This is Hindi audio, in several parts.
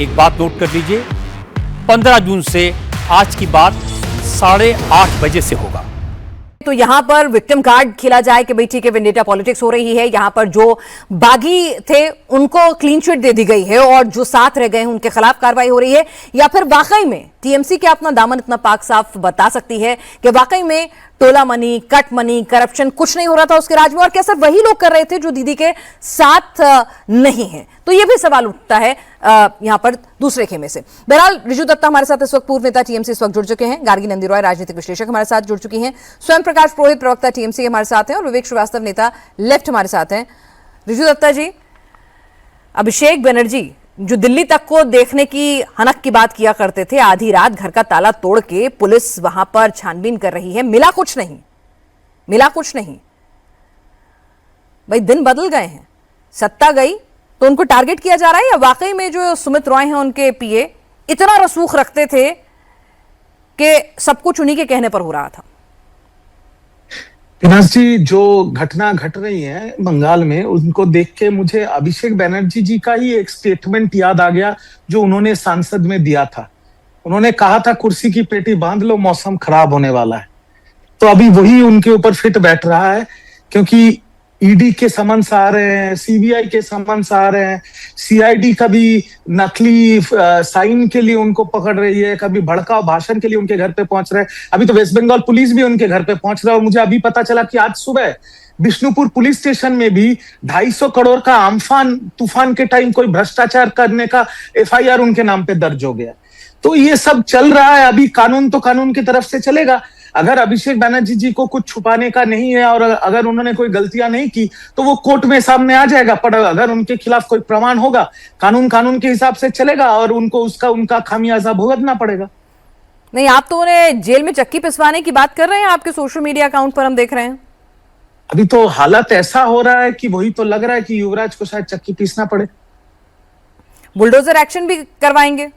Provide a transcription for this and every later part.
एक बात नोट कर लीजिए, 15 जून से आज की बात 8:30 बजे से होगा। तो यहां पर विक्टिम कार्ड खेला जाए कि भाई ठीक है, वेंडेटा पॉलिटिक्स हो रही है, यहां पर जो बागी थे उनको क्लीन चिट दे दी गई है और जो साथ रह गए हैं उनके खिलाफ कार्रवाई हो रही है, या फिर वाकई में टीएमसी क्या अपना दामन इतना पाक साफ बता सकती है कि वाकई में टोला मनी, कट मनी, करप्शन कुछ नहीं हो रहा था उसके राज में, और क्या सिर्फ वही लोग कर रहे थे जो दीदी के साथ नहीं है? तो यह भी सवाल उठता है यहां पर दूसरे खेमे से। बहरहाल रिजू दत्ता हमारे साथ इस वक्त, पूर्व नेता टीएमसी इस वक्त जुड़ चुके हैं, गार्गी नंदी रॉय राजनीतिक विश्लेषक हमारे साथ जुड़ चुकी हैं, स्वयं प्रकाश पुरोहित प्रवक्ता टीएमसी हमारे साथ हैं, और विवेक श्रीवास्तव नेता लेफ्ट हमारे साथ हैं। रिजू दत्ता जी, अभिषेक बनर्जी जो दिल्ली तक को देखने की हनक की बात किया करते थे, आधी रात घर का ताला तोड़ के पुलिस वहां पर छानबीन कर रही है, मिला कुछ नहीं, मिला कुछ नहीं। भाई दिन बदल गए हैं, सत्ता गई तो उनको टारगेट किया जा रहा है, या वाकई में जो सुमित रॉय हैं उनके पीए इतना रसूख रखते थे कि सब कुछ उन्हीं के कहने पर हो रहा था? विनाश जी, जो घटना घट रही है बंगाल में, उनको देख के मुझे अभिषेक बनर्जी जी का ही एक स्टेटमेंट याद आ गया जो उन्होंने संसद में दिया था। उन्होंने कहा था कुर्सी की पेटी बांध लो, मौसम खराब होने वाला है। तो अभी वही उनके ऊपर फिट बैठ रहा है, क्योंकि ईडी के समन्स आ रहे हैं, सीबीआई के समन्स आ रहे हैं, सीआईडी कभी नकली साइन के लिए उनको पकड़ रही है, कभी भड़काऊ भाषण के लिए उनके घर पे पहुंच रहे हैं। अभी तो वेस्ट बंगाल पुलिस भी उनके घर पे पहुंच रहा है, और मुझे अभी पता चला कि आज सुबह बिष्णुपुर पुलिस स्टेशन में भी 250 करोड़ का आम्फान तूफान के टाइम कोई भ्रष्टाचार करने का एफआईआर उनके नाम पे दर्ज हो गया। तो ये सब चल रहा है। अभी कानून तो कानून की तरफ से चलेगा। अगर अभिषेक बनर्जी जी को कुछ छुपाने का नहीं है और अगर उन्होंने कोई गलतियां नहीं की तो वो कोर्ट में सामने आ जाएगा, पर अगर उनके खिलाफ कोई प्रमाण होगा, कानून कानून के हिसाब से चलेगा और उनको उनका खामियाजा भुगतना पड़ेगा। नहीं, आप तो उन्हें जेल में चक्की पिसवाने की बात कर रहे हैं, आपके सोशल मीडिया अकाउंट पर हम देख रहे हैं। अभी तो हालत ऐसा हो रहा है कि वही तो लग रहा है कि युवराज को शायद चक्की पीसना पड़े। बुलडोजर एक्शन भी करवाएंगे?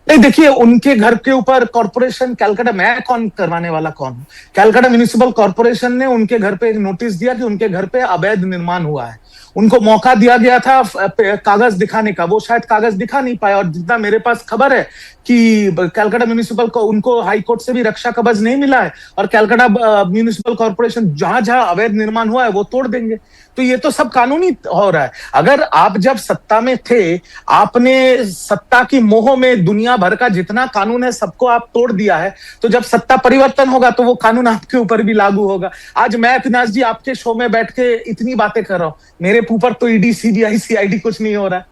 नहीं, देखिए, उनके घर के ऊपर कॉर्पोरेशन कैलकाटा, मैं कौन करवाने वाला कौन हूं? कैलकाटा म्युनिसिपल कॉर्पोरेशन ने उनके घर पे एक नोटिस दिया कि उनके घर पे अवैध निर्माण हुआ है। उनको मौका दिया गया था कागज दिखाने का, वो शायद कागज दिखा नहीं पाए, और जितना मेरे पास खबर है कि कैलकाटा म्युनिसिपल को उनको हाईकोर्ट से भी रक्षा कवच नहीं मिला है, और कैलकाटा म्युनिसिपल कॉर्पोरेशन जहां जहां अवैध निर्माण हुआ है वो तोड़ देंगे। तो ये तो सब कानूनी हो रहा है। अगर आप जब सत्ता में थे, आपने सत्ता की मोह में दुनिया भर का जितना कानून है सबको आप तोड़ दिया है, तो जब सत्ता परिवर्तन होगा तो वो कानून आपके ऊपर भी लागू होगा। आज मैं विनाश जी आपके शो में बैठ के इतनी बातें कर रहा हूं, मेरे ऊपर तो ईडी, सीबीआई, सीआईडी कुछ नहीं हो रहा है।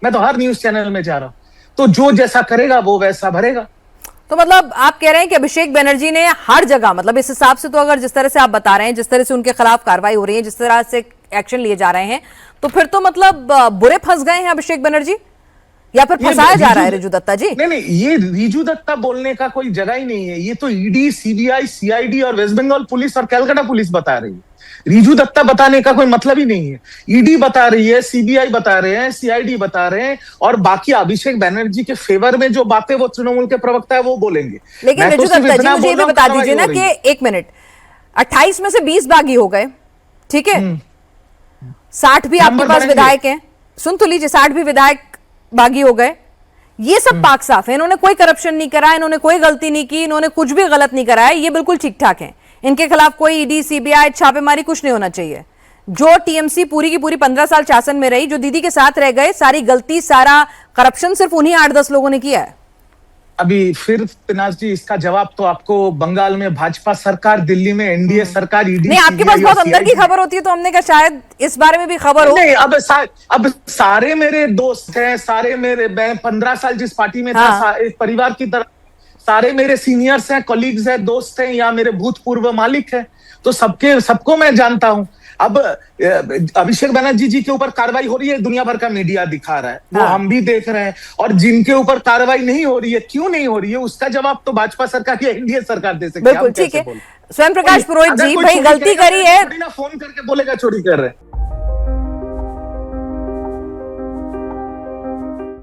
मैं तो हर न्यूज चैनल में जा रहा हूं, तो जो जैसा करेगा वो वैसा भरेगा। तो मतलब आप कह रहे हैं कि अभिषेक बनर्जी ने हर जगह, मतलब इस हिसाब से तो अगर जिस तरह से आप बता रहे हैं, जिस तरह से उनके खिलाफ कार्रवाई हो रही है, जिस तरह से एक्शन लिए जा रहे हैं, तो फिर तो मतलब बुरे फंस गए हैं अभिषेक बनर्जी, या फिर फंसाया जा रहा है रिजू दत्ता जी? नहीं, ये रिजू दत्ता बोलने का कोई जगह ही नहीं है। ये तो ईडी, सीबीआई, सीआईडी और वेस्ट बंगाल पुलिस और कैलकाटा पुलिस बता रही है। रिजू दत्ता बताने का कोई मतलब ही नहीं है। ईडी बता रही है, सीबीआई बता रहे हैं, सीआईडी बता रहे हैं, और बाकी अभिषेक बनर्जी के फेवर में जो बातें वो तृणमूल के प्रवक्ता है वो बोलेंगे। लेकिन रिजू दत्ता जी, मुझे ये भी बता दीजिए ना कि 1 मिनट, 28 में से 20 बागी हो गए, ठीक है, 60 भी आपके पास विधायक हैं, सुन तो लीजिए, 60 भी विधायक बागी हो गए। ये सब पाक साफ है, इन्होंने कोई करप्शन नहीं करा, इन्होंने कोई गलती नहीं की, इन्होंने कुछ भी गलत नहीं करा है, ये बिल्कुल ठीक ठाक है। इनके खिलाफ कोई ईडी, सीबीआई, छापेमारी कुछ नहीं होना चाहिए। जो टीएमसी पूरी की पूरी 15 साल शासन में रही, जो दीदी के साथ रह गए, सारी गलती, सारा करप्शन सिर्फ उन्हीं 8-10 लोगों ने किया है। अभी फिर पिनाश जी, इसका जवाब तो आपको बंगाल में भाजपा सरकार, दिल्ली में एनडीए सरकार, ईडी। नहीं, आपके पास बहुत अंदर की खबर होती है, तो हमने कहा शायद इस बारे में भी खबर हो। नहीं, अब सारे मेरे दोस्त हैं, सारे मेरे, मैं 15 साल जिस पार्टी में था, एक परिवार की तरह, सारे मेरे सीनियर्स हैं, कॉलीग्स हैं, दोस्त हैं, या मेरे भूतपूर्व मालिक हैं, तो सबको मैं जानता हूं। अब अभिषेक बनर्जी जी के ऊपर कार्रवाई हो रही है, दुनिया भर का मीडिया दिखा रहा है, वो हम भी देख रहे हैं, और जिनके ऊपर कार्रवाई नहीं हो रही है, क्यों नहीं हो रही है, उसका जवाब तो भाजपा सरकार या एनडीए सरकार दे सकती है। बिल्कुल ठीक है। स्वयं प्रकाश पुरोहित जी, भाई गलती करी है, फोन करके बोलेगा चोरी कर रहे हैं।